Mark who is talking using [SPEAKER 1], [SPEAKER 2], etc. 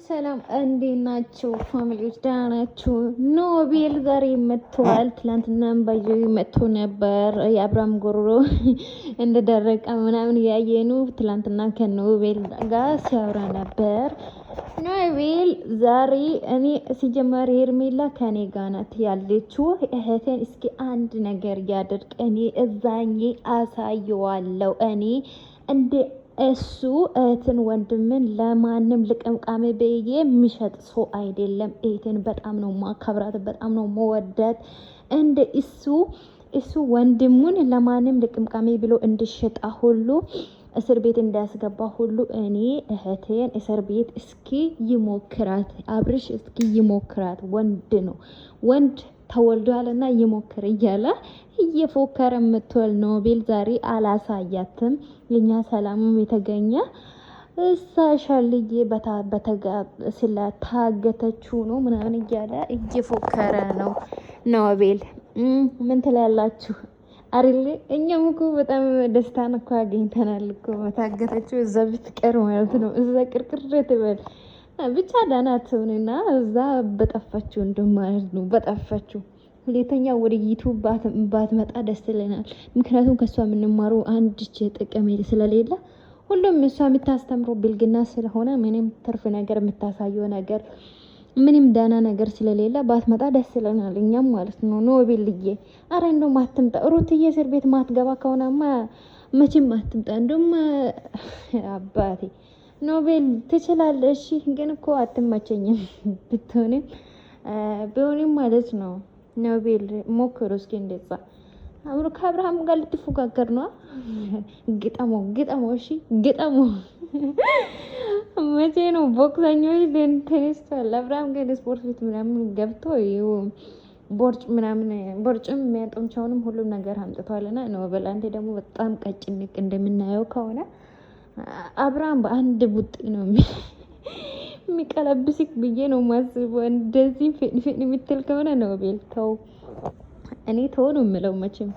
[SPEAKER 1] ሰላም እንዴት ናችሁ ፋሚሊዎች? ደህና ናችሁ? ኖቤል ዛሬ መጥቷል። ትላንትናም ባይዞ መጥቶ ነበር። የአብርሃም ጎሮሮ እንደደረቀ ምናምን ያየኑ ትላንትና ከኖቤል ጋር ሲያወራ ነበር። ኖቤል ዛሬ እኔ ሲጀመር ሄርሜላ ከኔ ጋር ናት ያለችው። እህቴን እስኪ አንድ ነገር ያድርግ፣ እኔ እዛኜ አሳየዋለሁ። እኔ እንደ እሱ እህትን ወንድምን ለማንም ልቅምቃሜ ብዬ የሚሸጥ ሰው አይደለም። እህትን በጣም ነው ማከብራት፣ በጣም ነው መወደት። እንደ እሱ ወንድሙን ለማንም ልቅምቃሜ ብሎ እንድሸጣ ሁሉ እስር ቤት እንዳያስገባ ሁሉ እኔ እህቴን እስር ቤት እስኪ ይሞክራት፣ አብርሽ እስኪ ይሞክራት። ወንድ ነው ወንድ ተወልዷልና ይሞክር እያለ እየፎከረ የምትወል ኖቤል ዛሬ አላሳያትም። የኛ ሰላምም የተገኘ እሳሻልዬ ስለታገተችው ነው ምናምን እያለ እየፎከረ ነው ኖቤል። ምን ትላላችሁ? አሪል እኛም እኮ በጣም ደስታን እኮ አግኝተናል እኮ ታገተችው እዛ ብትቀር ማለት ነው። እዛ ቅርቅር ትበል ብቻ ዳና ትሆንና እዛ በጠፋችው እንደማለት ነው። በጠፋችው ሁለተኛ ወደ ዩቲዩብ ባትመጣ ደስ ይለናል። ምክንያቱም ከሷ የምንማረው አንድች ጥቅም ስለሌለ ሁሉም እሷ የምታስተምረው ብልግና ስለሆነ ምንም ትርፍ ነገር የምታሳየው ነገር ምንም ዳና ነገር ስለሌለ ባትመጣ ደስ ይለናል እኛም ማለት ነው። ኖቤልዬ አረ እንደው ማትምጣ። ሩትዬ እስር ቤት ማትገባ ከሆነማ መቼም አትምጣ። እንደውም አባቴ ኖቤል ትችላለሽ፣ ግን እኮ አትመቸኝም ብትሆንም ቢሆንም ማለት ነው። ኖቤል ሞክሩ እስኪ እንደዛ አብሮ ከአብርሃም ጋር ልትፎካከር ነው። ግጠሞ እሺ ግጠሞ። መቼ ነው ቦክሰኞች ተነስተዋል። አብርሃም ግን ስፖርት ቤት ምናምን ገብቶ ቦርጭ ምናምን ቦርጭም የሚያጦምቻውንም ሁሉም ነገር አምጥቷልና ኖቤል አንተ ደግሞ በጣም ቀጭንቅ እንደምናየው ከሆነ አብርሃም በአንድ ቡጥ ነው የሚቀለብስክ ብዬ ነው ማስበው። እንደዚህ ፊን የምትል ከሆነ ኖቤል ተው፣ እኔ ተው ነው የምለው መቼም